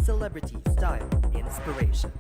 Celebrity Style Inspiration.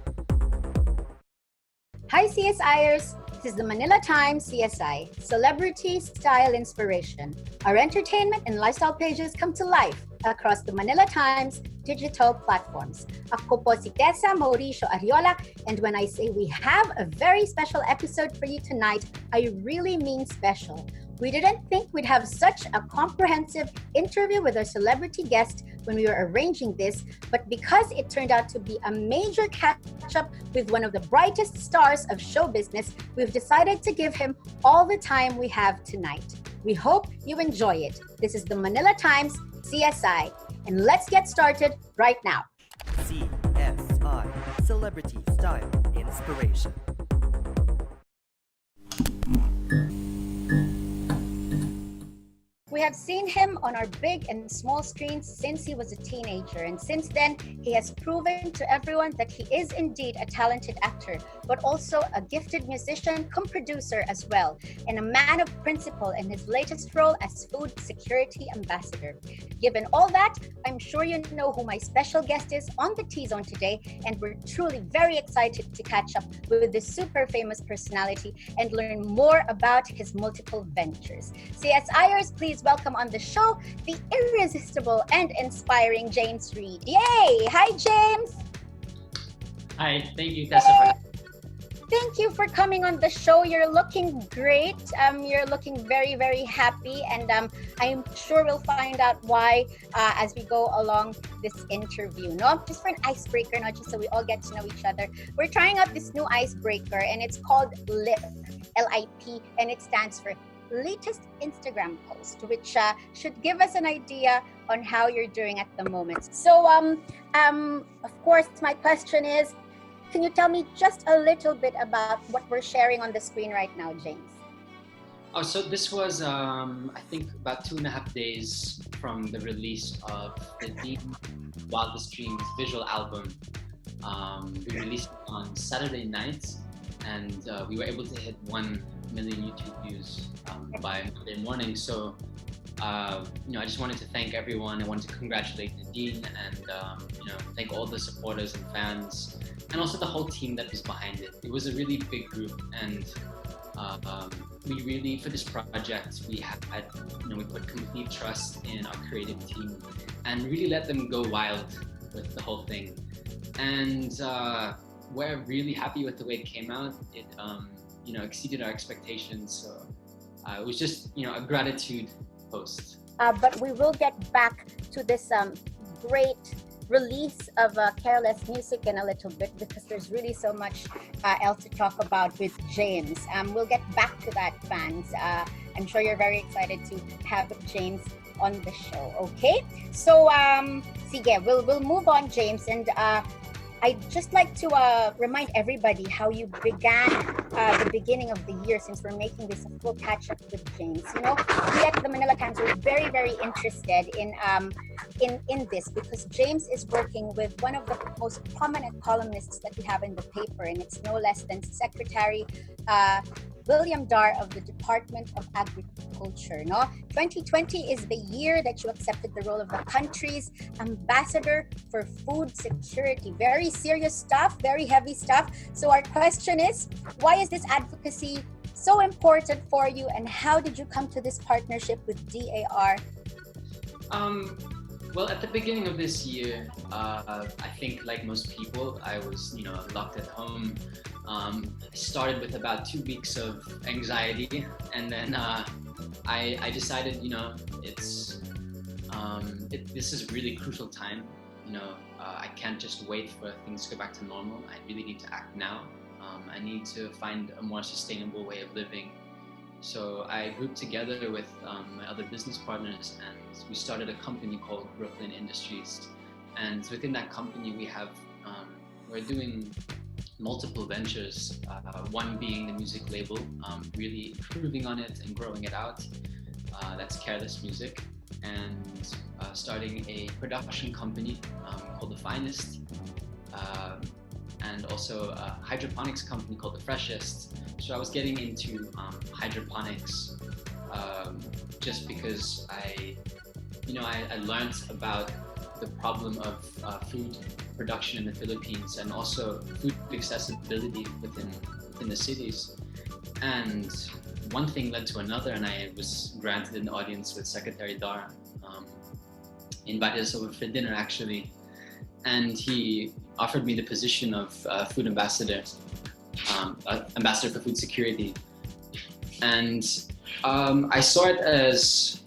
Hi CSIers, this is the Manila Times CSI, Celebrity Style Inspiration. Our entertainment and lifestyle pages come to life across the Manila Times digital platforms. Ako po si Tessa Mauricio Ariola, and when I say we have a very special episode for you tonight, I really mean special. We didn't think we'd have such a comprehensive interview with our celebrity guest when we were arranging this, but because it turned out to be a major catch-up with one of the brightest stars of show business, we've decided to give him all the time we have tonight. We hope you enjoy it. This is the Manila Times CSI, and let's get started right now. CSI, Celebrity Style Inspiration. We have seen him on our big and small screens since he was a teenager, and since then, he has proven to everyone that he is indeed a talented actor, but also a gifted musician, cum producer as well, and a man of principle in his latest role as Food Security Ambassador. Given all that, I'm sure you know who my special guest is on the T-Zone today, and we're truly very excited to catch up with this super famous personality and learn more about his multiple ventures. CSIers, please welcome on the show the irresistible and inspiring James Reid. Yay! Hi, James. Hi, thank you, Tessa. Thank you for coming on the show. You're looking great. You're looking very, very happy, and I'm sure we'll find out why as we go along this interview. No, just for an icebreaker, not just so we all get to know each other. We're trying out this new icebreaker, and it's called LIP, L-I-P, and it stands for latest Instagram post, which should give us an idea on how you're doing at the moment. So, of course, my question is, can you tell me just a little bit about what we're sharing on the screen right now, James? Oh, so this was, I think, about 2.5 days from the release of Nadine Wildest Dreams visual album. We released it on Saturday night, and we were able to hit 1 million YouTube views by Monday morning. So, I just wanted to thank everyone. I wanted to congratulate Nadine and, thank all the supporters and fans, and also the whole team that was behind it. It was a really big group, and we really, for this project, we put complete trust in our creative team and really let them go wild with the whole thing. And we're really happy with the way it came out. It exceeded our expectations. So it was just, a gratitude post. But we will get back to this great release of Careless music in a little bit, because there's really so much else to talk about with James. We'll get back to that, fans. I'm sure you're very excited to have James on the show. Okay, so sige, we'll move on, James, and I'd just like to remind everybody how you began the beginning of the year, since we're making this a full catch-up with James. We at the Manila Times are very, very interested in this, because James is working with one of the most prominent columnists that we have in the paper, and it's no less than Secretary William Dar of the Department of Agriculture. 2020 is the year that you accepted the role of the country's ambassador for food security. Very serious stuff, very heavy stuff. So our question is, why is this advocacy so important for you, and how did you come to this partnership with DAR? Well, at the beginning of this year, I think like most people, I was, locked at home. I started with about 2 weeks of anxiety, and then I decided, this is a really crucial time. I can't just wait for things to go back to normal. I really need to act now. I need to find a more sustainable way of living. So I grouped together with my other business partners, and we started a company called Brooklyn Industries. And within that company, we're doing multiple ventures. One being the music label, really improving on it and growing it out. That's Careless Music, and starting a production company called The Finest, and also a hydroponics company called The Freshest. So I was getting into hydroponics just because I learned about the problem of food production in the Philippines and also food accessibility within the cities. And one thing led to another, and I was granted an audience with Secretary Dar. Invited us over for dinner actually, and he offered me the position of food ambassador, ambassador for food security. And I saw it as,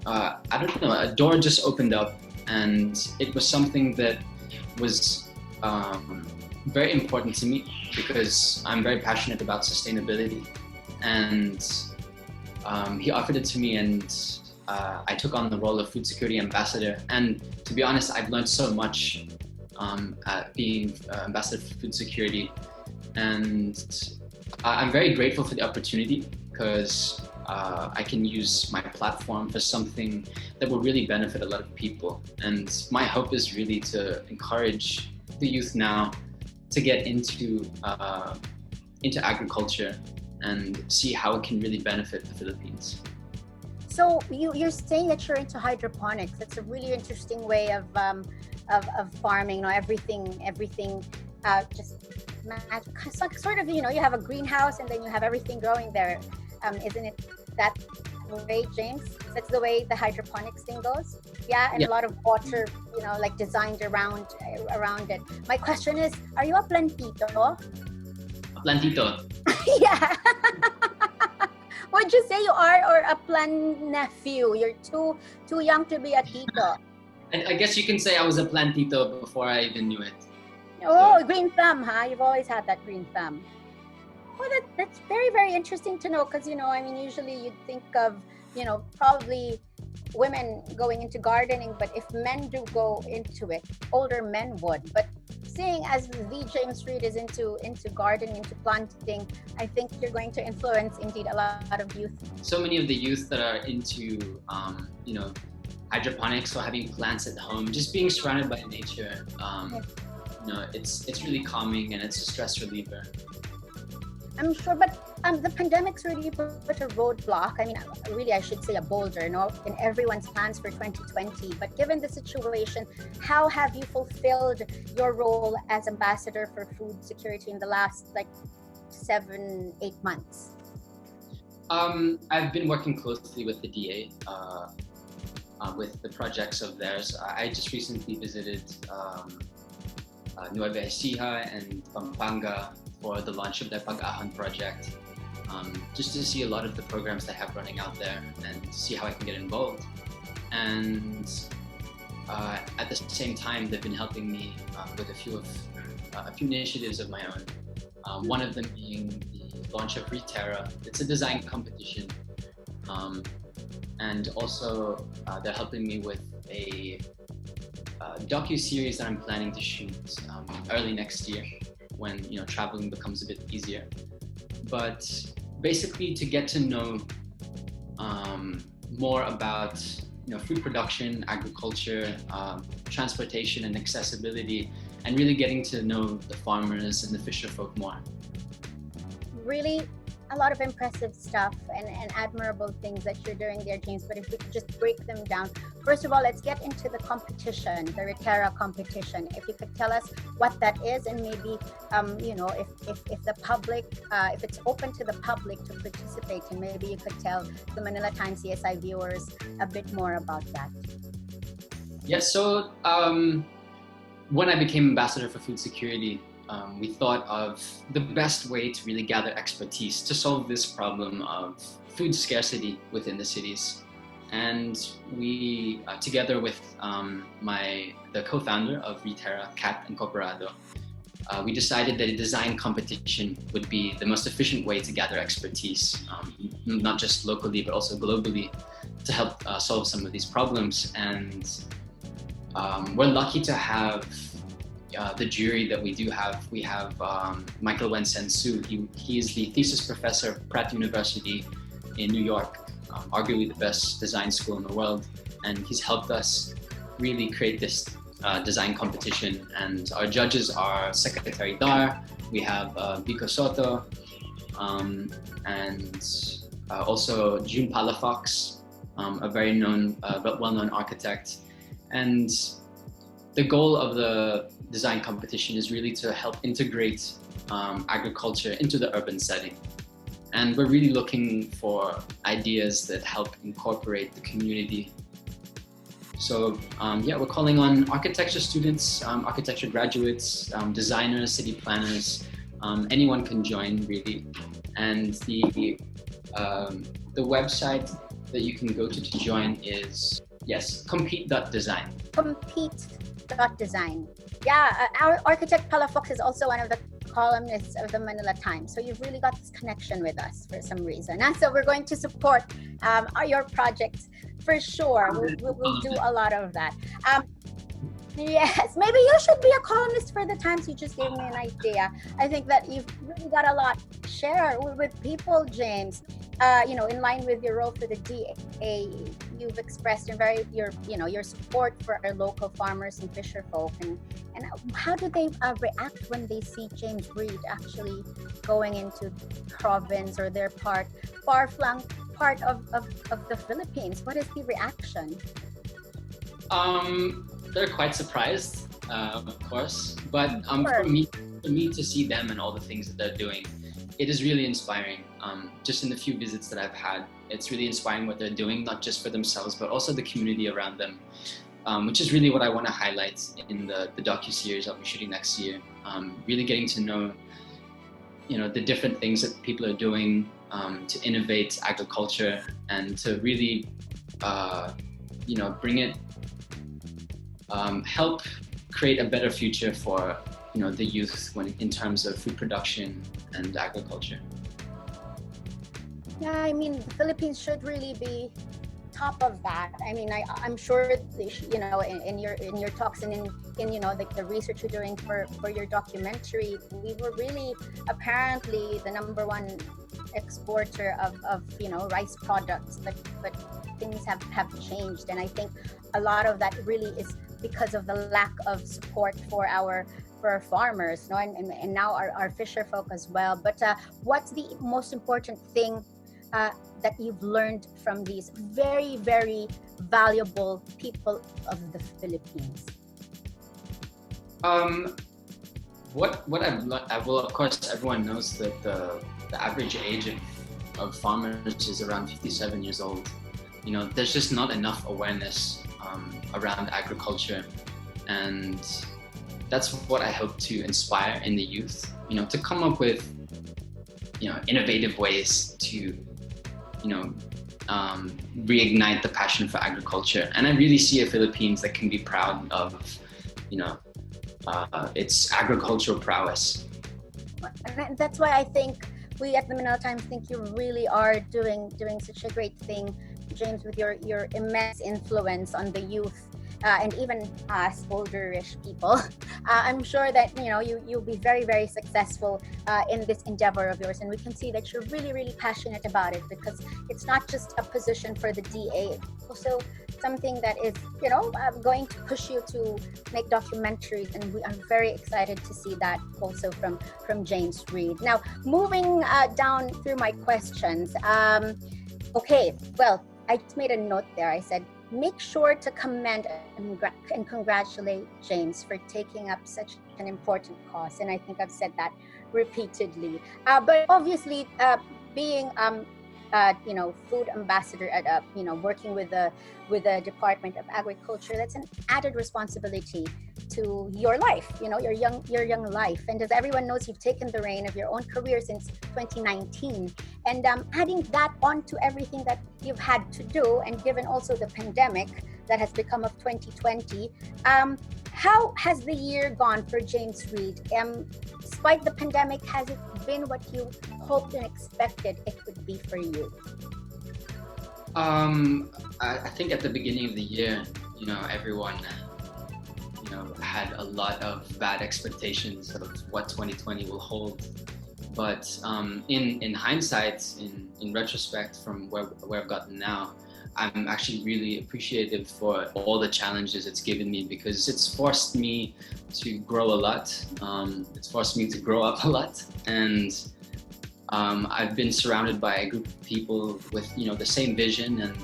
I don't know, a door just opened up, and it was something that was very important to me because I'm very passionate about sustainability. And he offered it to me, and I took on the role of food security ambassador. And to be honest, I've learned so much at being ambassador for food security. And I'm very grateful for the opportunity because I can use my platform for something that will really benefit a lot of people. And my hope is really to encourage the youth now to get into agriculture and see how it can really benefit the Philippines. So you're saying that you're into hydroponics. That's a really interesting way of farming. You know, everything just sort of, you know, you have a greenhouse and then you have everything growing there. Isn't it that way, James? That's the way the hydroponics thing goes. Yeah, and yeah. A lot of water, you know, like designed around it. My question is, are you a plantito? Plantito. Yeah. Would you say you are, or a plant nephew? You're too young to be a tito. I guess you can say I was a plantito before I even knew it. Oh, so. Green thumb, huh? You've always had that green thumb. Well, that's very, very interesting to know because, you know, I mean, usually you'd think of, you know, probably women going into gardening, but if men do go into it, older men would. But seeing as the James Reid is into gardening, into planting, I think you're going to influence indeed a lot of youth. So many of the youth that are into, you know, hydroponics or having plants at home, just being surrounded by nature, you know, it's really calming and it's a stress reliever. I'm sure, but the pandemic's really put a roadblock. I mean, really, I should say a boulder, no, in everyone's plans for 2020. But given the situation, how have you fulfilled your role as ambassador for food security in the last 7-8 months? I've been working closely with the DA with the projects of theirs. I just recently visited Nueva Ecija and Pampanga for the launch of their Pag-ahon project, just to see a lot of the programs they have running out there and see how I can get involved. And at the same time, they've been helping me with a few initiatives of my own. One of them being the launch of Reterra. It's a design competition. And also they're helping me with a docu-series that I'm planning to shoot early next year, when, you know, traveling becomes a bit easier. But basically to get to know more about, you know, food production, agriculture, transportation and accessibility, and really getting to know the farmers and the fisher folk more. Really a lot of impressive stuff and admirable things that you're doing there, James. But if we could just break them down. First of all, let's get into the competition, the Reterra competition. If you could tell us what that is, and maybe, you know, if the public, if it's open to the public to participate, and maybe you could tell the Manila Times CSI viewers a bit more about that. Yeah, so when I became ambassador for food security, we thought of the best way to really gather expertise to solve this problem of food scarcity within the cities. And we, together with the co-founder of Reterra, Kat Incorporado, we decided that a design competition would be the most efficient way to gather expertise, not just locally, but also globally, to help solve some of these problems. And we're lucky to have the jury that we do have. We have Michael Wensen-Su. He is the thesis professor at Pratt University in New York, arguably the best design school in the world. And he's helped us really create this design competition. And our judges are Secretary Dar, we have Vico Soto, and also June Palafox, a very well-known architect. And the goal of the design competition is really to help integrate agriculture into the urban setting. And we're really looking for ideas that help incorporate the community. So we're calling on architecture students, architecture graduates, designers, city planners. Anyone can join, really. And the website that you can go to join is, yes, compete.design. Compete.design. Yeah, our architect Palafox is also one of the columnists of the Manila Times. So you've really got this connection with us for some reason. And so we're going to support your projects for sure. We'll do a lot of that. Yes, maybe you should be a columnist for the Times. You just gave me an idea. I think that you've really got a lot to share with people, James. In line with your role for the DA, you've expressed your support for our local farmers and fisherfolk. And how do they react when they see James Reid actually going into province or their far-flung part of the Philippines? What is the reaction? They're quite surprised, of course. But for me to see them and all the things that they're doing, it is really inspiring. Just in the few visits that I've had, it's really inspiring what they're doing, not just for themselves, but also the community around them, which is really what I want to highlight in the docuseries I'll be shooting next year. Really getting to know, the different things that people are doing to innovate agriculture and to really, bring it, help create a better future for the youth in terms of food production and agriculture. Yeah, I mean, the Philippines should really be top of that. I mean, I'm sure in your talks and in the research you're doing for your documentary, we were really apparently the number one exporter of rice products, but things have changed, and I think a lot of that really is because of the lack of support for our farmers, and now our fisher folk as well. But what's the most important thing that you've learned from these very, very valuable people of the Philippines? What I've learned, well, of course, everyone knows that the average age of farmers is around 57 years old. There's just not enough awareness around agriculture, and that's what I hope to inspire in the youth, to come up with, innovative ways to, reignite the passion for agriculture. And I really see a Philippines that can be proud of, its agricultural prowess. And that's why I think we at the Manila Times think you really are doing such a great thing, James, with your immense influence on the youth. And even us olderish people, I'm sure that you'll be very, very successful in this endeavor of yours, and we can see that you're really, really passionate about it, because it's not just a position for the DA, it's also something that is going to push you to make documentaries, and we are very excited to see that also from James Reid. Now, moving down through my questions. Okay, well, I just made a note there. I said, make sure to commend and congratulate James for taking up such an important cause. And I think I've said that repeatedly. But obviously, being food ambassador at working with the Department of Agriculture, that's an added responsibility to your life, your young life. And as everyone knows, you've taken the reign of your own career since 2019, and adding that on to everything that you've had to do, and given also the pandemic that has become of 2020, how has the year gone for James Reid? Despite the pandemic, has it been what you hoped and expected it would be for you? I think at the beginning of the year, everyone, had a lot of bad expectations of what 2020 will hold. But in hindsight, in retrospect, from where I've gotten now, I'm actually really appreciative for all the challenges it's given me, because it's forced me to grow a lot. It's forced me to grow up a lot, and I've been surrounded by a group of people with the same vision and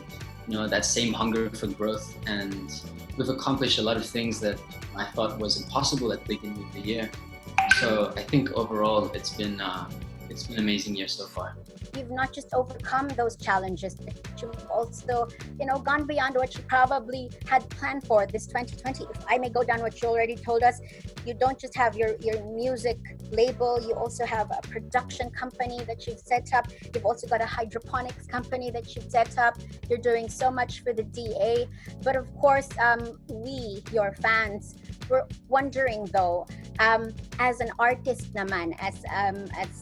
that same hunger for growth, and we've accomplished a lot of things that I thought was impossible at the beginning of the year. So I think overall it's been an amazing year so far. You've not just overcome those challenges, but you've also, gone beyond what you probably had planned for this 2020. If I may go down what you already told us, you don't just have your music label, you also have a production company that you've set up. You've also got a hydroponics company that you've set up. You're doing so much for the DA. But of course, we, your fans, we're wondering though, as an artist naman, as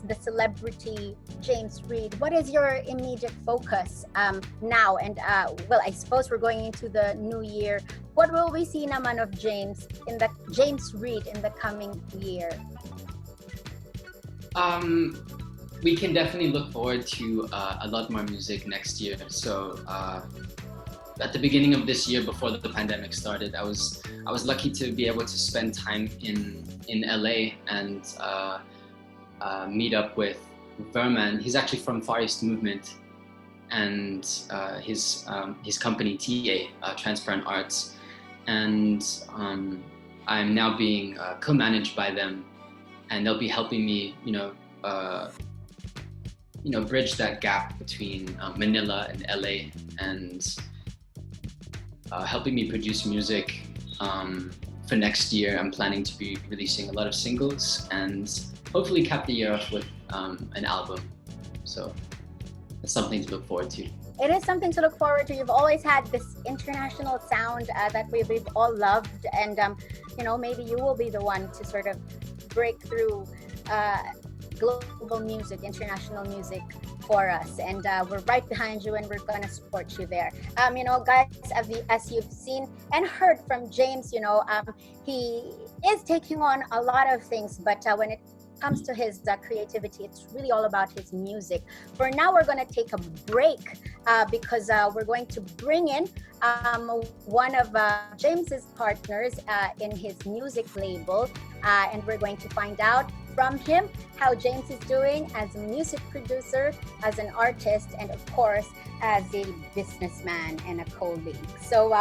the celebrity James Reid, what is your immediate focus now? And well, I suppose we're going into the new year. What will we see naman of James Reid in the coming year? We can definitely look forward to a lot more music next year. So at the beginning of this year, before the pandemic started, I was lucky to be able to spend time in LA and meet up with Verman. He's actually from Far East Movement, and his company TA, Transparent Arts, and I'm now being co-managed by them, and they'll be helping me, bridge that gap between Manila and LA, and helping me produce music. For next year, I'm planning to be releasing a lot of singles and hopefully cap the year off with an album. So it's something to look forward to. It is something to look forward to. You've always had this international sound that we've all loved, and maybe you will be the one to sort of break through global music, international music for us, and we're right behind you, and we're gonna support you there. Guys, as you've seen and heard from James, he is taking on a lot of things, but when it comes to his creativity, it's really all about his music. For now, we're going to take a break because we're going to bring in one of James's partners in his music label, and we're going to find out from him how James is doing as a music producer, as an artist, and of course as a businessman and a colleague. So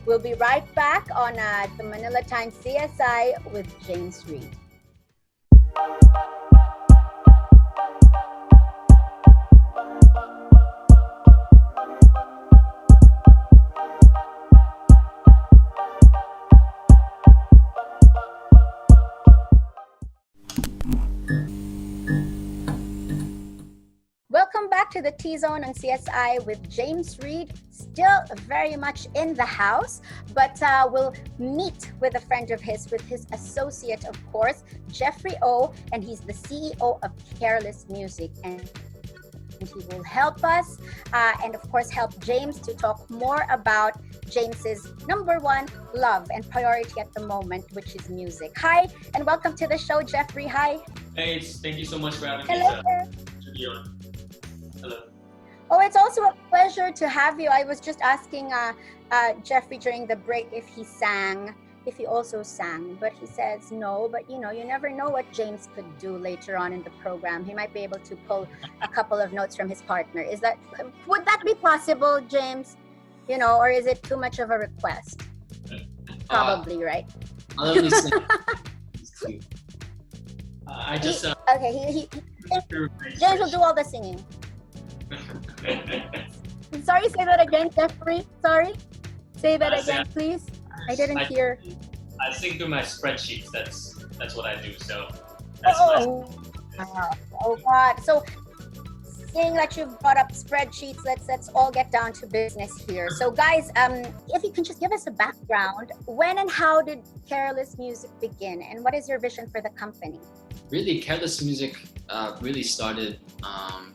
we'll be right back on the Manila Times CSI with James Reid. Welcome back to the T-Zone on CSI with James Reid, still very much in the house, but we'll meet with a friend of his, with his associate, of course, Jeffrey O, and he's the CEO of Careless Music, and he will help us and of course help James to talk more about James's number one love and priority at the moment, which is music. Hi, and welcome to the show, Jeffrey. Hi. Hey, thank you so much for having Hello, me. To be on. Hello. Oh, it's also a pleasure to have you. I was just asking Jeffrey during the break if he also sang, but he says no. But you never know what James could do later on in the program. He might be able to pull a couple of notes from his partner. Would that be possible, James? Or is it too much of a request? Probably, right? I'll only sing. I just okay. James will do all the singing. Sorry, say that again, Jeffrey. Sorry, say that again, please. I didn't hear. I sing through my spreadsheets. That's what I do. So. Oh God. So, seeing that you've brought up spreadsheets, let's all get down to business here. So, guys, if you can just give us a background, when and how did Careless Music begin, and what is your vision for the company? Really, Careless Music really started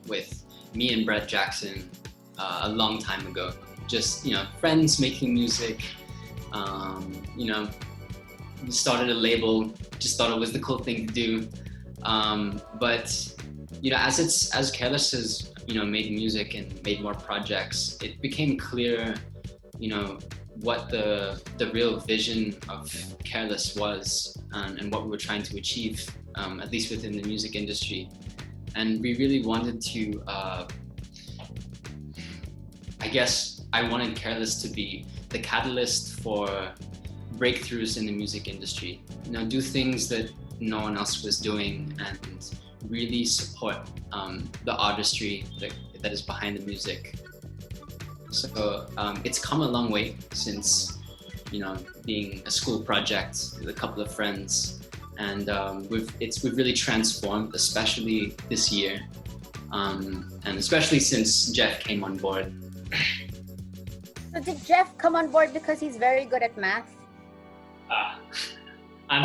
with me and Brett Jackson a long time ago. Just friends making music. We started a label. Just thought it was the cool thing to do. But as Careless has made music and made more projects, it became clear what the real vision of Careless was, and what we were trying to achieve, at least within the music industry. And we really wanted to, I wanted Careless to be the catalyst for breakthroughs in the music industry. Do things that no one else was doing and really support the artistry that is behind the music. So it's come a long way since, being a school project with a couple of friends, and we've really transformed, especially this year, and especially since Jeff came on board. So did Jeff come on board because he's very good at math? I'm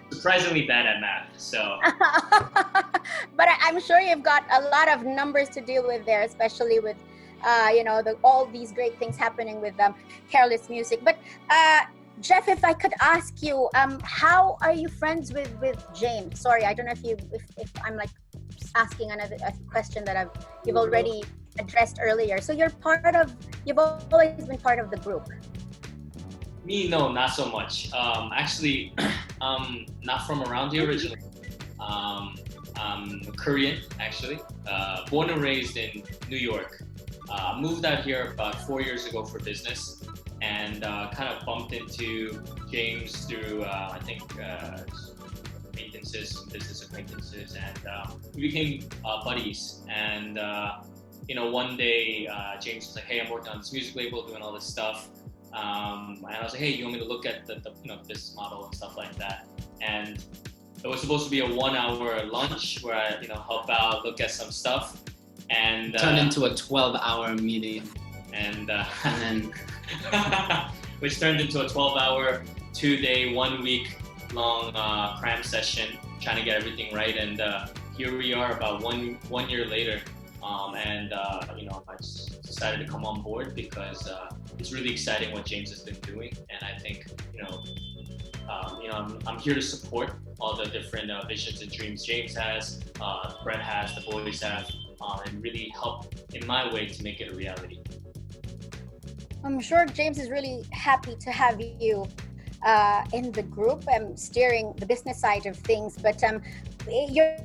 surprisingly bad at math. So, but I'm sure you've got a lot of numbers to deal with there, especially with, all these great things happening with Careless Music. But Jeff, if I could ask you, how are you friends with James? Sorry, I don't know if I'm like asking a question that you've already addressed earlier. So you've always been part of the group. me, no, not so much. Actually, not from around here originally. I'm Korean, actually. Born and raised in New York. Moved out here about 4 years ago for business, and kind of bumped into James through, I think, acquaintances, business acquaintances, and we became buddies. And one day James was like, "Hey, I'm working on this music label, doing all this stuff." And I was like, "Hey, you want me to look at the business model and stuff like that?" And it was supposed to be a 1 hour lunch where I help out, look at some stuff, and Turned into a 12-hour meeting, and and then which turned into a 12-hour, 2-day, 1 week long cram session, trying to get everything right. And here we are about one year later. I just decided to come on board because it's really exciting what James has been doing, and I think I'm here to support all the different visions and dreams James has, Brett has, the boys have, and really help in my way to make it a reality. I'm sure James is really happy to have you in the group and steering the business side of things. But your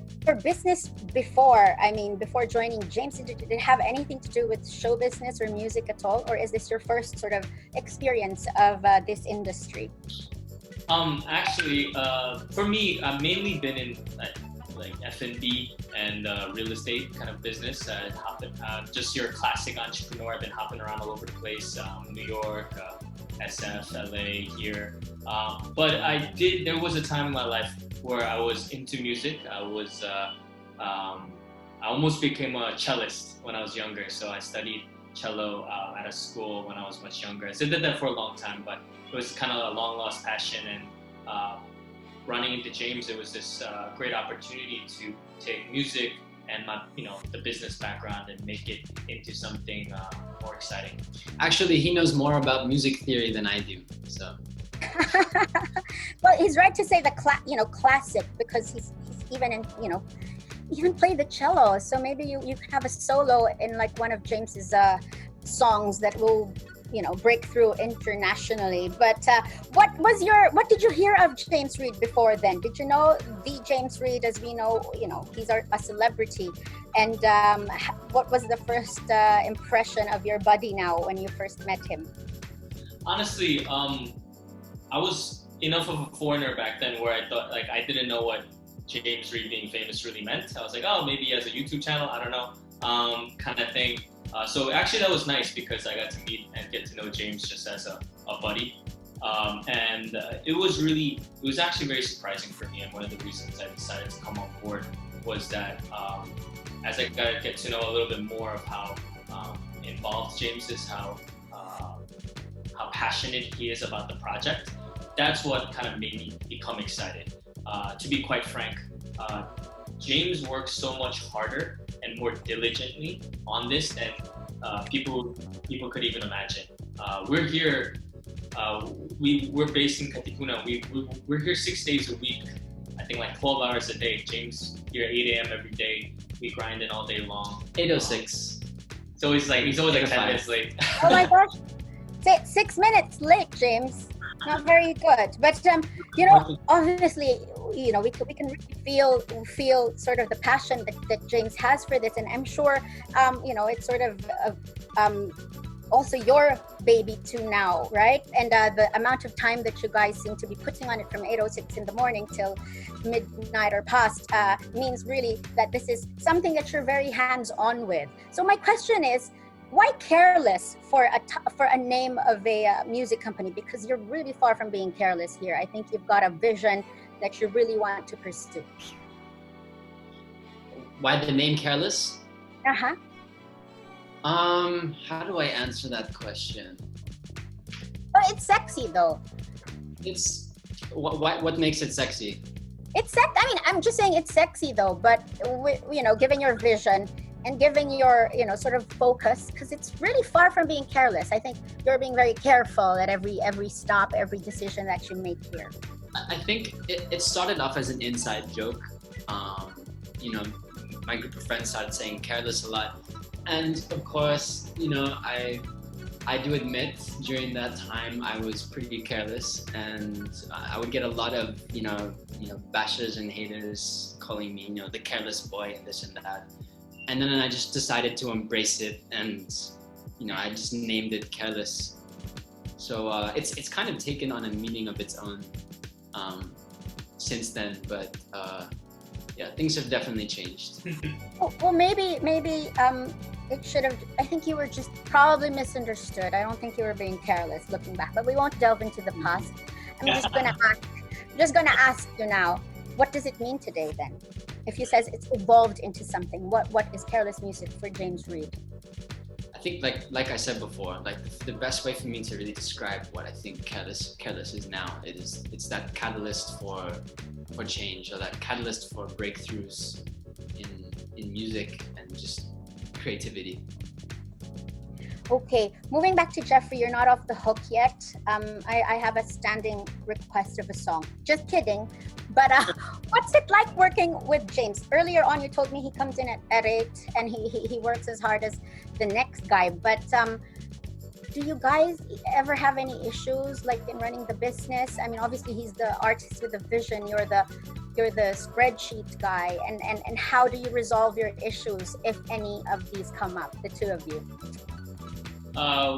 business before joining James, did it have anything to do with show business or music at all? Or is this your first sort of experience of this industry? Actually, for me, I've mainly been in like F&B and real estate kind of business. Just your classic entrepreneur. I've been hopping around all over the place, New York, SF, LA, here. But there was a time in my life where I was into music. I almost became a cellist when I was younger. So I studied cello at a school when I was much younger. So I did that for a long time, but it was kind of a long lost passion. And running into James, it was this great opportunity to take music and my, the business background and make it into something more exciting. actually he knows more about music theory than I do. So Well, he's right to say the classic, because he's even in even played the cello. So maybe you have a solo in like one of James's songs that will break through internationally. But what did you hear of James Reid before then? Did you know the James Reid, as we know, he's a celebrity? And what was the first impression of your buddy now when you first met him? Honestly, I was enough of a foreigner back then where I thought, like, I didn't know what James Reid being famous really meant. I was like, oh, maybe he has a YouTube channel, I don't know, kind of thing. So actually that was nice because I got to meet and get to know James just as a buddy. And it was actually very surprising for me. And one of the reasons I decided to come on board was that as I got to get to know a little bit more of how involved James is, how passionate he is about the project, that's what kind of made me become excited. To be quite frank, James works so much harder and more diligently on this than people could even imagine. We're here, we're based in Katipunan. We're here 6 days a week, I think like 12 hours a day. James here 8 a.m. every day. We grind in all day long. 8:06. So he's always like 10 minutes late. Oh my gosh, 6 minutes late, James. Not very good. But obviously, we can really feel sort of the passion that James has for this, and I'm sure it's sort of also your baby too now, right? And the amount of time that you guys seem to be putting on it from 8:06 in the morning till midnight or past means really that this is something that you're very hands-on with. So my question is, why Careless for a name of a music company? Because you're really far from being careless here. I think you've got a vision that you really want to pursue. Why the name Careless? Uh-huh. How do I answer that question? But it's sexy though. It's what makes it sexy? I mean, I'm just saying it's sexy though, but given your vision and giving your sort of focus, because it's really far from being careless. I think you're being very careful at every stop, every decision that you make here. I think it started off as an inside joke. My group of friends started saying Careless a lot, and of course, I do admit during that time I was pretty careless, and I would get a lot of bashers and haters calling me the careless boy and this and that. And then I just decided to embrace it, and I just named it Careless. So it's kind of taken on a meaning of its own since then. But yeah, things have definitely changed. Well, maybe it should have. I think you were just probably misunderstood. I don't think you were being careless looking back. But we won't delve into the past. I'm just gonna ask you now. What does it mean today then? If you says it's evolved into something, what is Careless music for James Reid? I think like I said before, like the best way for me to really describe what I think Careless is now, it's that catalyst for change, or that catalyst for breakthroughs in music and just creativity. Okay, moving back to Jeffrey, you're not off the hook yet. I have a standing request of a song. Just kidding. But what's it like working with James? Earlier on, you told me he comes in at 8 and he works as hard as the next guy. But do you guys ever have any issues like in running the business? I mean, obviously he's the artist with a vision. You're the spreadsheet guy. And how do you resolve your issues if any of these come up, the two of you?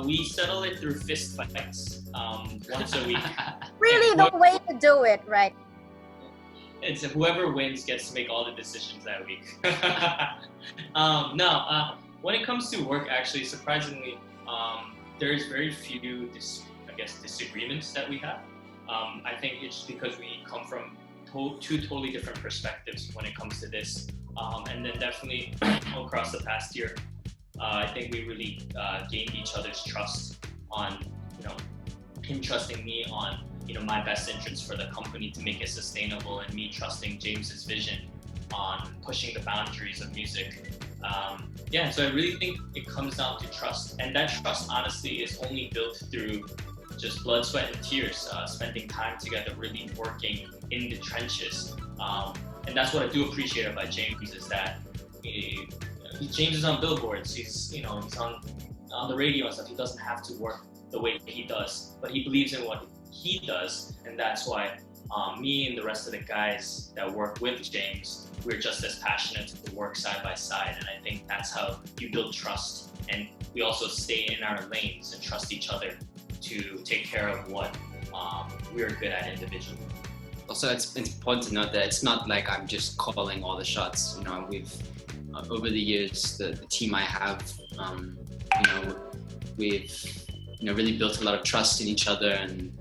We settle it through fist fights once a week. Really, the way to do it, right? It's whoever wins gets to make all the decisions that week. When it comes to work, actually, surprisingly, there's very few, disagreements that we have. I think it's because we come from two totally different perspectives when it comes to this. And then definitely across the past year, I think we really gained each other's trust on, him trusting me on, my best interest for the company to make it sustainable, and me trusting James's vision on pushing the boundaries of music. So I really think it comes down to trust, and that trust honestly is only built through just blood, sweat, and tears, spending time together, really working in the trenches. And that's what I do appreciate about James, is that James is on billboards, he's on the radio and stuff. He doesn't have to work the way he does, but he believes in what he does, and that's why me and the rest of the guys that work with James, we're just as passionate to work side by side. And I think that's how you build trust, and we also stay in our lanes and trust each other to take care of what we're good at individually. Also, it's important to note that it's not like I'm just calling all the shots. We've over the years, the team I have, we've really built a lot of trust in each other and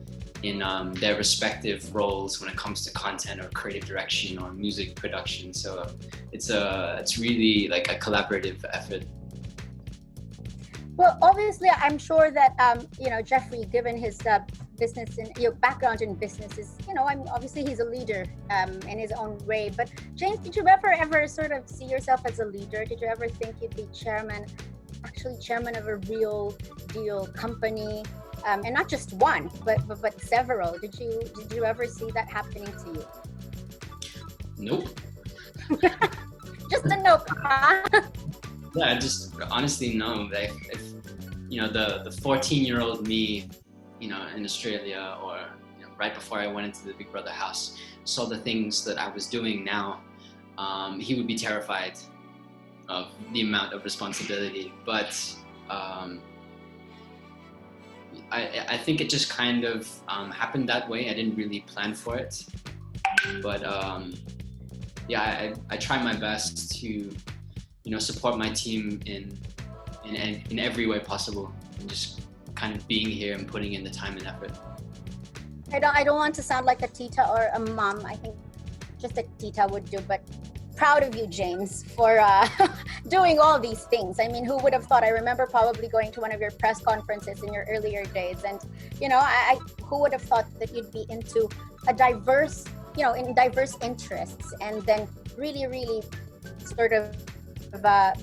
in their respective roles when it comes to content or creative direction or music production. So it's really like a collaborative effort. Well, obviously, I'm sure that Jeffrey, given his business and your background in business, is obviously he's a leader in his own way. But James, did you ever sort of see yourself as a leader? Did you ever think you'd be chairman of a real deal company, and not just one, but several? Did you ever see that happening to you? Nope. Just a nope, huh? Yeah, just honestly no. If the 14-year-old me, in Australia, or right before I went into the Big Brother house, saw the things that I was doing now, he would be terrified of the amount of responsibility. But I think it just kind of happened that way. I didn't really plan for it, but yeah, I try my best to, support my team in every way possible, and just kind of being here and putting in the time and effort. I don't want to sound like a tita or a mom. I think just a tita would do, but proud of you, James, for doing all these things. I mean, who would have thought? I remember probably going to one of your press conferences in your earlier days, and who would have thought that you'd be into a diverse, in diverse interests, and then really sort of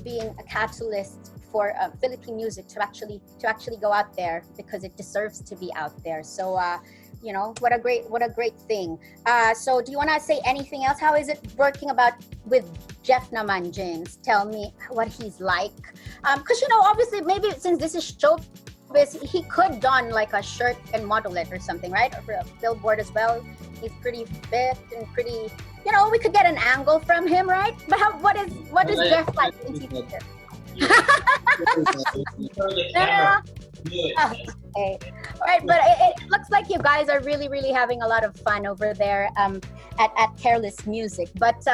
being a catalyst for Philippine music to actually go out there, because it deserves to be out there. So what a great thing. So do you want to say anything else? How is it working with Jeff naman, James? Tell me what he's like. Because obviously, maybe since this is showbiz, he could don like a shirt and model it or something, right? Or for a billboard as well. He's pretty fit and pretty. We could get an angle from him, right? But what is Jeff like? Okay. All right, but it looks like you guys are really having a lot of fun over there at Careless Music. But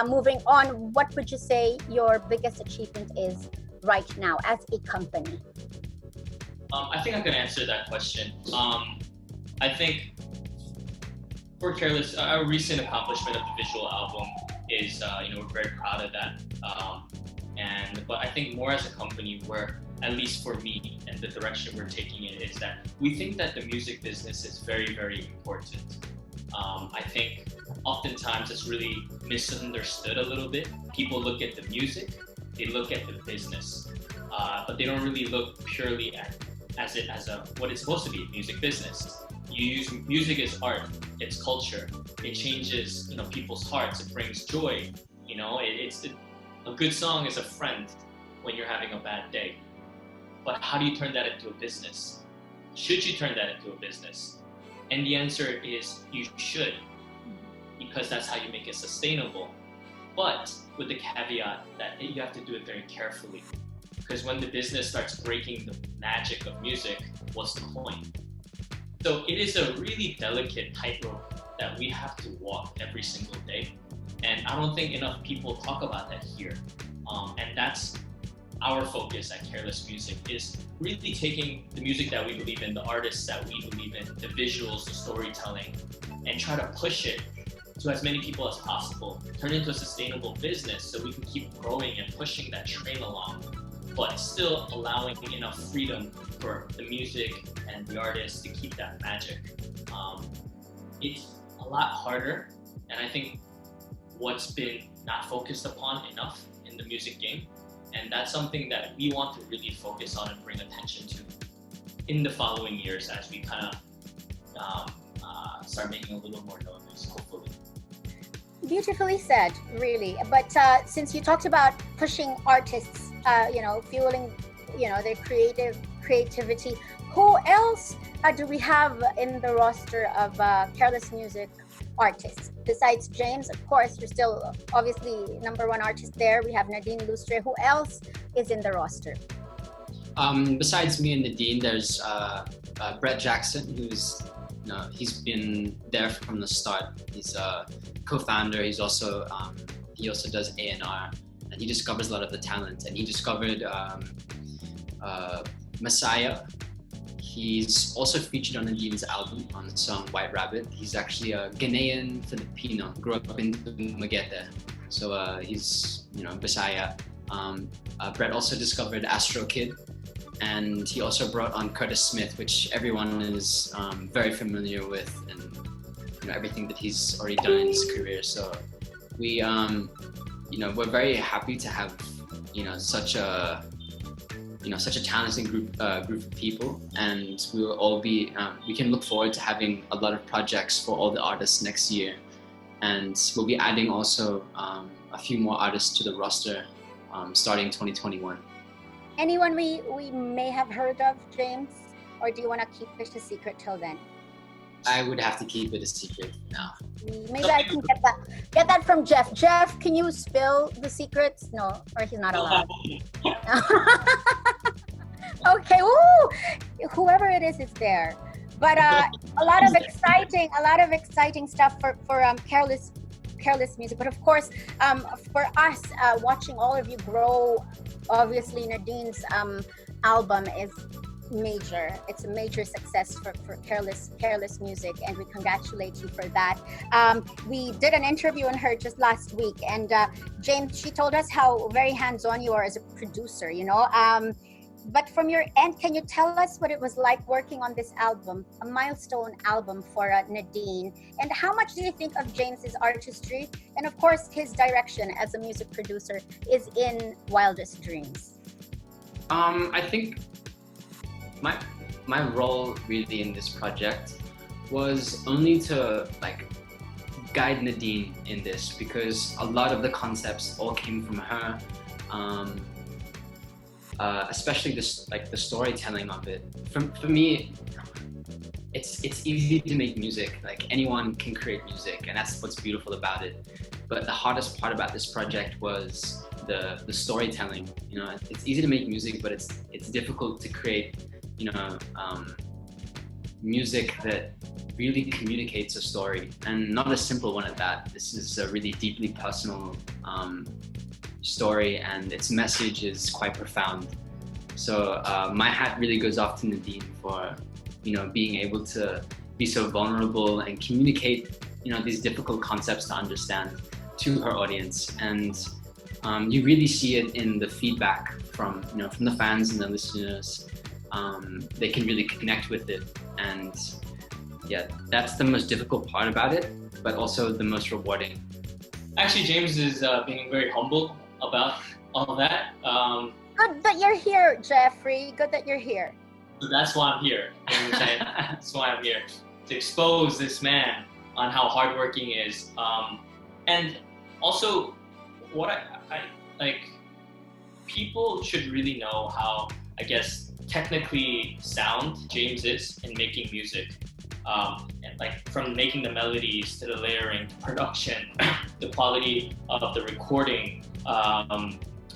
moving on, what would you say your biggest achievement is right now as a company? I think I can answer that question. I think for Careless, our recent accomplishment of the visual album is, we're very proud of that. But I think more as a company, where at least for me and the direction we're taking it is that we think that the music business is very important. I think oftentimes it's really misunderstood a little bit. People look at the music, they look at the business, but they don't really look purely at what it's supposed to be, music business. You use music as art, it's culture. It changes, people's hearts. It brings joy. A good song is a friend when you're having a bad day. But how do you turn that into a business? Should you turn that into a business? And the answer is you should, because that's how you make it sustainable. But with the caveat that you have to do it very carefully. Because when the business starts breaking the magic of music, what's the point? So it is a really delicate tightrope that we have to walk every single day. And I don't think enough people talk about that here. And that's our focus at Careless Music, is really taking the music that we believe in, the artists that we believe in, the visuals, the storytelling, and try to push it to as many people as possible, turn it into a sustainable business so we can keep growing and pushing that train along, but still allowing enough freedom for the music and the artists to keep that magic. It's a lot harder, and I think what's been not focused upon enough in the music game, and that's something that we want to really focus on and bring attention to in the following years as we kind of start making a little more noise, hopefully. Beautifully said, really. But since you talked about pushing artists, fueling, their creativity, who else do we have in the roster of Careless Music artists? Besides James, of course, you're still obviously number one artist there. We have Nadine Lustre. Who else is in the roster? Besides me and Nadine, there's Brett Jackson, who's he's been there from the start. He's a co-founder. He's also he also does A&R, and he discovers a lot of the talent. And he discovered Messiah. He's also featured on Nadine's album on the song White Rabbit. He's actually a Ghanaian Filipino, grew up in Dumaguete. So he's, Bisaya. Brett also discovered Astro Kid, and he also brought on Curtis Smith, which everyone is very familiar with, and everything that he's already done in his career. So we, we're very happy to have, such a talented group of people, and we will all be. We can look forward to having a lot of projects for all the artists next year, and we'll be adding also a few more artists to the roster starting 2021. Anyone we may have heard of, James, or do you want to keep this a secret till then? I would have to keep it a secret now. Maybe I can get that from Jeff. Jeff, can you spill the secrets? No, or he's not allowed. Okay, woo! Whoever it is there. But a lot of exciting stuff for Careless music. But of course, for us, watching all of you grow, obviously Nadine's album is major. It's a major success for Careless music, and we congratulate you for that. We did an interview on her just last week, and James, she told us how very hands-on you are as a producer, you know. But from your end, can you tell us what it was like working on this album, a milestone album for Nadine? And how much do you think of James's artistry and, of course, his direction as a music producer is in Wildest Dreams? I think my role really in this project was only to like guide Nadine in this, because a lot of the concepts all came from her. Especially the storytelling of it. For me, it's easy to make music. Like anyone can create music, and that's what's beautiful about it. But the hardest part about this project was the storytelling. You know, it's easy to make music, but it's difficult to create, you know, music that really communicates a story, and not a simple one at that. This is a really deeply personal story, and its message is quite profound. So my hat really goes off to Nadine for, you know, being able to be so vulnerable and communicate, you know, these difficult concepts to understand to her audience. And you really see it in the feedback from, you know, from the fans and the listeners. They can really connect with it, and yeah, that's the most difficult part about it, but also the most rewarding. Actually, James is being very humble about all that. Good that you're here, Jeffrey. Good that you're here. So that's why I'm here. That's why I'm here, to expose this man on how hardworking he is. And also, what I like, people should really know how, I guess, technically sound James is in making music. And like from making the melodies to the layering to production, the quality of the recording,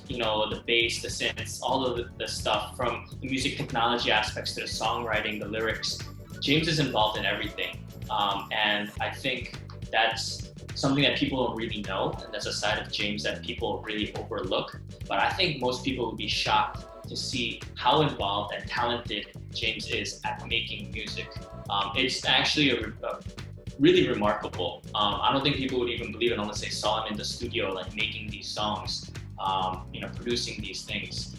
you know, the bass, the synths, all of the stuff, from the music technology aspects to the songwriting, the lyrics. James is involved in everything. And I think that's something that people don't really know, and that's a side of James that people really overlook. But I think most people would be shocked to see how involved and talented James is at making music. It's actually a really remarkable. I don't think people would even believe it unless they saw him in the studio, like making these songs, you know, producing these things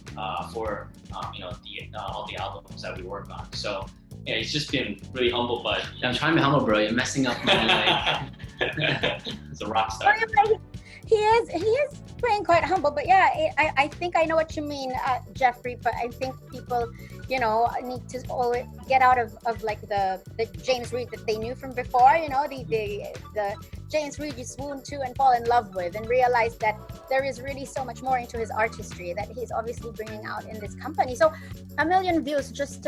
for you know, all the albums that we work on. So yeah, he's just been really humble. But I'm trying to be humble, bro. You're messing up my like. He's a rock star. He is being quite humble, but yeah, I think I know what you mean, Jeffrey. But I think people, you know, need to always get out of like the James Reid that they knew from before. You know, the James Reid you swoon to and fall in love with, and realize that there is really so much more into his artistry that he's obviously bringing out in this company. So 1 million views just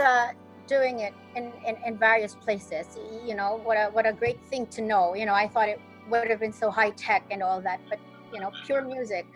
doing it in various places. You know, what a great thing to know. You know, I thought it would have been so high tech and all that, but you know, pure music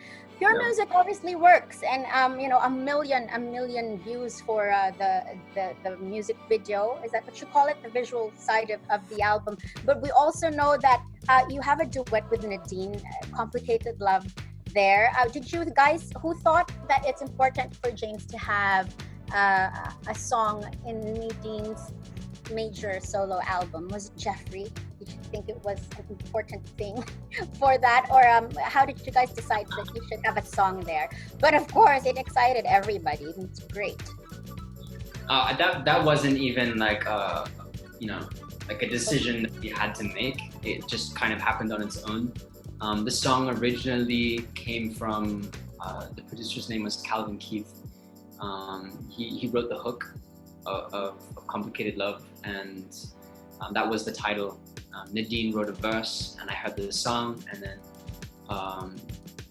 obviously works. And you know, 1 million views for the music video, is that what you call it, the visual side of the album? But we also know that you have a duet with Nadine, Complicated Love there. Did you guys, who thought that it's important for James to have a song in Nadine's major solo album? Was it Jeffrey? Did you think it was an important thing for that, or how did you guys decide that you should have a song there? But of course, it excited everybody. It's great. That wasn't even like you know, like a decision that we had to make. It just kind of happened on its own. The song originally came from the producer's name was Calvin Keith. He wrote the hook of Complicated Love, and that was the title. Nadine wrote a verse, and I heard the song, and then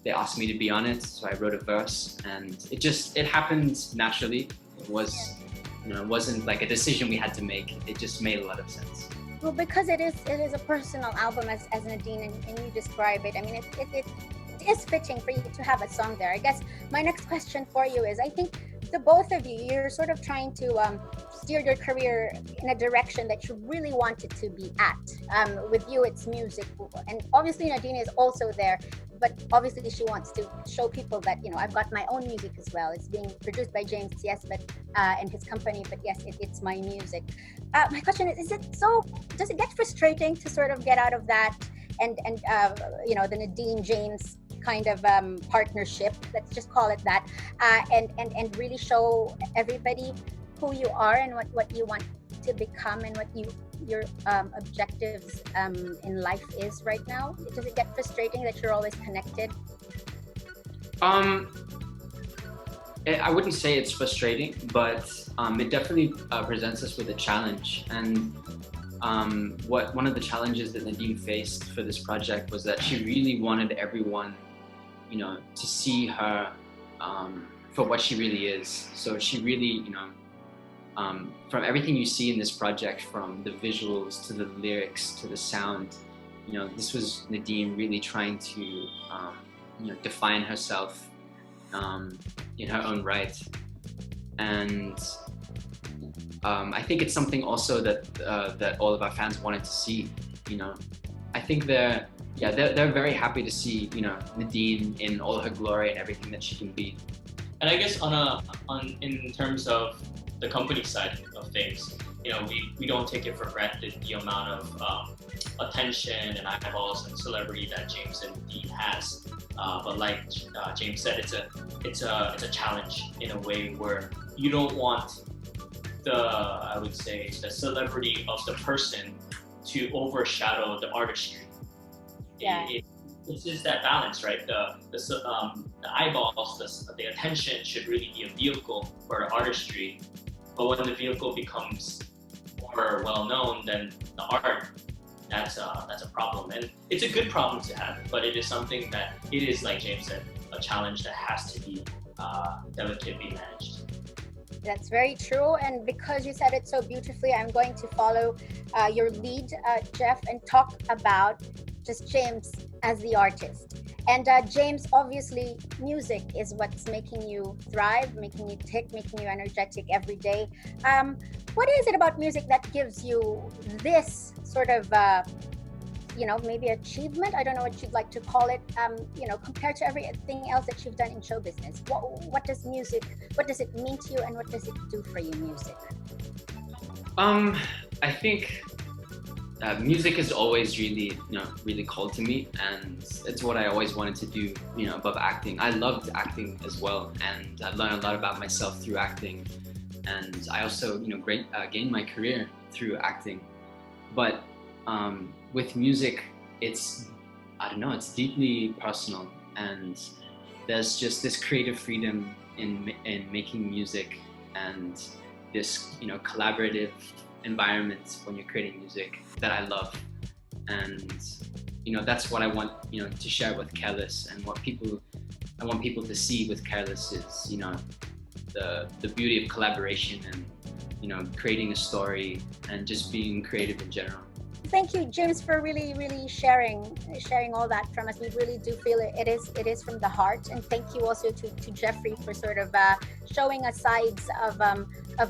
they asked me to be on it, so I wrote a verse, and it happened naturally. It was, you know, it wasn't like a decision we had to make. It just made a lot of sense. Well, because it is a personal album as Nadine and you describe it. I mean, it is fitting for you to have a song there. I guess my next question for you is, I think the both of you, you're sort of trying to steer your career in a direction that you really want it to be at. With you, it's music, and obviously Nadine is also there, but obviously she wants to show people that, you know, I've got my own music as well. It's being produced by James, yes, but and his company, but yes, it's my music. My question is it so? Does it get frustrating to sort of get out of that and you know, the Nadine James kind of partnership, let's just call it that, and really show everybody who you are and what you want to become and what your objectives in life is right now? Does it get frustrating that you're always connected? I wouldn't say it's frustrating, but it definitely presents us with a challenge. And one of the challenges that Nadine faced for this project was that she really wanted everyone, you know, to see her for what she really is. So she really, you know, from everything you see in this project, from the visuals to the lyrics to the sound, you know, this was Nadine really trying to, you know, define herself in her own right. And I think it's something also that all of our fans wanted to see. You know, I think they're very happy to see, you know, Nadine in all her glory and everything that she can be. And I guess in terms of the company side of things, you know, we don't take it for granted the amount of attention and eyeballs and celebrity that James and Nadine has. But like James said, it's a challenge in a way where you don't want I would say the celebrity of the person to overshadow the artistry. Yeah. It's just that balance, right? The eyeballs, the attention should really be a vehicle for artistry. But when the vehicle becomes more well known than the art, that's a problem. And it's a good problem to have, but it is something that it is, like James said, a challenge that has to be delicately managed. That's very true. And because you said it so beautifully, I'm going to follow your lead, Jeff, and talk about just James as the artist. And James, obviously, music is what's making you thrive, making you tick, making you energetic every day. What is it about music that gives you this sort of, you know, maybe achievement? I don't know what you'd like to call it, you know, compared to everything else that you've done in show business. What does it mean to you, and what does it do for you, music? I think music has always really, you know, really called to me, and it's what I always wanted to do, you know, above acting. I loved acting as well, and I learned a lot about myself through acting, and I also, you know, gained my career through acting. But with music, it's deeply personal, and there's just this creative freedom in making music, and this, you know, collaborative environment when you're creating music that I love. And, you know, that's what I want, you know, to share with Careless, and what I want people to see with Careless is, you know, the beauty of collaboration and, you know, creating a story and just being creative in general. Thank you, James, for really sharing all that from us. We really do feel it is from the heart. And thank you also to Jeffrey for sort of showing us sides of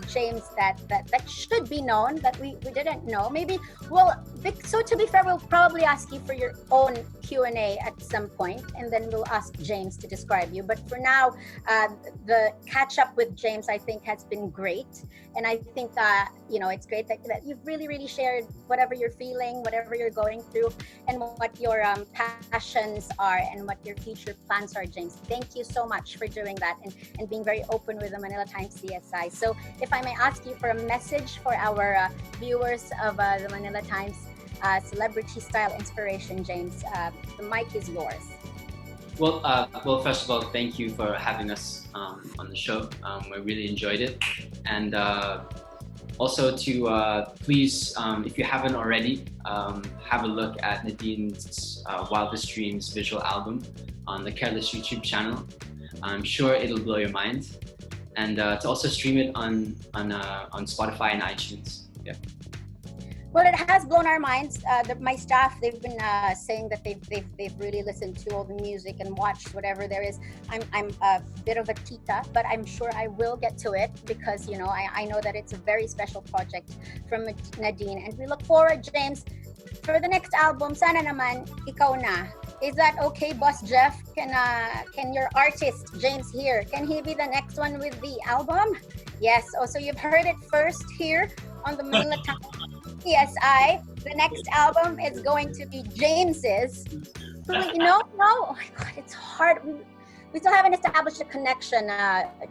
James that should be known, that we didn't know. Maybe, well, so to be fair, we'll probably ask you for your own Q&A at some point, and then we'll ask James to describe you. But for now, the catch up with James, I think, has been great. And I think you know, it's great that you've really shared whatever you're feeling, whatever you're going through, and what your passions are and what your future plans are, James. Thank you so much for doing that and being very open with the Manila Times CSI. So if I may ask you for a message for our viewers of the Manila Times celebrity style inspiration, James, the mic is yours. Well, first of all, thank you for having us on the show. We really enjoyed it. And also to please, if you haven't already, have a look at Nadine's Wildest Dreams visual album on the Careless YouTube channel. I'm sure it'll blow your mind. And to also stream it on Spotify and iTunes. Yeah. Well, it has blown our minds. My staff, they've been saying that they've really listened to all the music and watched whatever there is. I'm a bit of a tita, but I'm sure I will get to it because, you know, I know that it's a very special project from Nadine. And we look forward, James, for the next album. Sana naman, ikaw na. Is that okay, Boss Jeff? Can your artist, James here, can he be the next one with the album? Yes. Oh, so you've heard it first here on the Manila Times CSI. The next album is going to be James's. No. Oh my God, it's hard. We still haven't established a connection,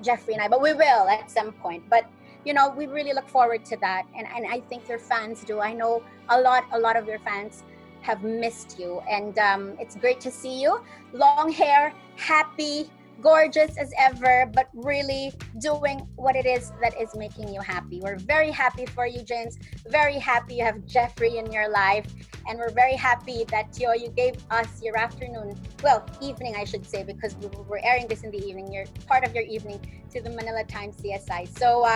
Jeffrey and I, but we will at some point. But you know, we really look forward to that, and I think your fans do. I know a lot of your fans have missed you, and it's great to see you. Long hair, happy, gorgeous as ever, but really doing what it is that is making you happy. We're very happy for you, James. Very happy you have Jeffrey in your life, and we're very happy that you gave us your afternoon, well, evening, I should say, because we're airing this in the evening. You're part of your evening to the Manila Times CSI. So,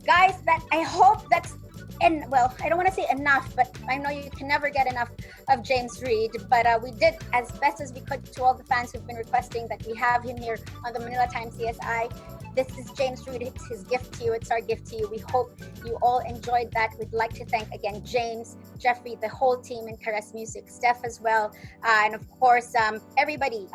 guys, that I hope that's. And well, I don't want to say enough, but I know you can never get enough of James Reid. But we did as best as we could to all the fans who've been requesting that we have him here on the Manila Times CSI. This is James Reid. It's his gift to you. It's our gift to you. We hope you all enjoyed that. We'd like to thank again James, Jeffrey, the whole team in Careless Music, Steph as well, and of course everybody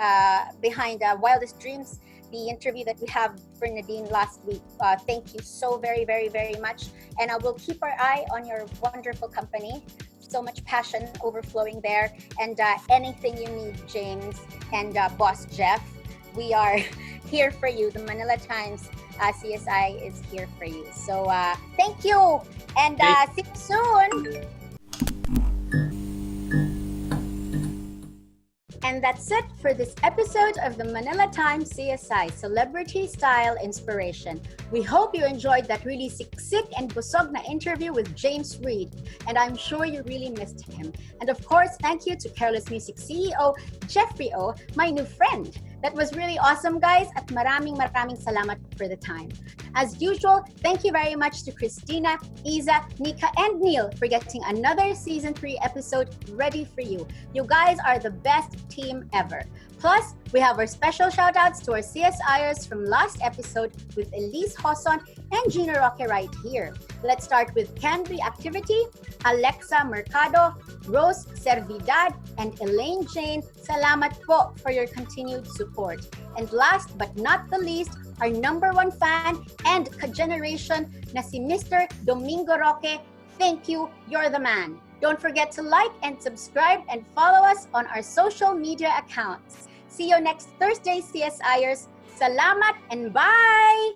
behind Wildest Dreams. The interview that we have for Nadine last week. Thank you so very, very, very much. And we'll keep our eye on your wonderful company. So much passion overflowing there. And anything you need, James and Boss Jeff, we are here for you. The Manila Times CSI is here for you. So thank you. And see you soon. And that's it for this episode of the Manila Times CSI Celebrity Style Inspiration. We hope you enjoyed that really siksik and busog na interview with James Reid, and I'm sure you really missed him. And of course, thank you to Careless Music CEO Jeffrey O, my new friend. That was really awesome, guys, at maraming salamat for the time. As usual, thank you very much to Christina, Isa, Nika, and Neil for getting another Season 3 episode ready for you. You guys are the best team ever. Plus, we have our special shoutouts to our CSIers from last episode with Elise Hoson and Gina Roque right here. Let's start with Canby Activity, Alexa Mercado, Rose Servidad, and Elaine Jane. Salamat po for your continued support. And last but not the least, our number one fan and ka-generation na si Mr. Domingo Roque. Thank you, you're the man. Don't forget to like and subscribe and follow us on our social media accounts. See you next Thursday, CSIers. Salamat and bye!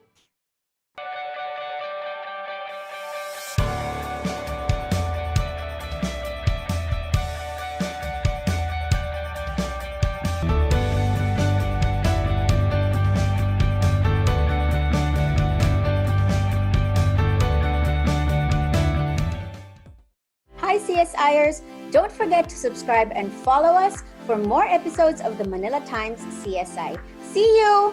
Hi CSIers! Don't forget to subscribe and follow us for more episodes of the Manila Times CSI. See you!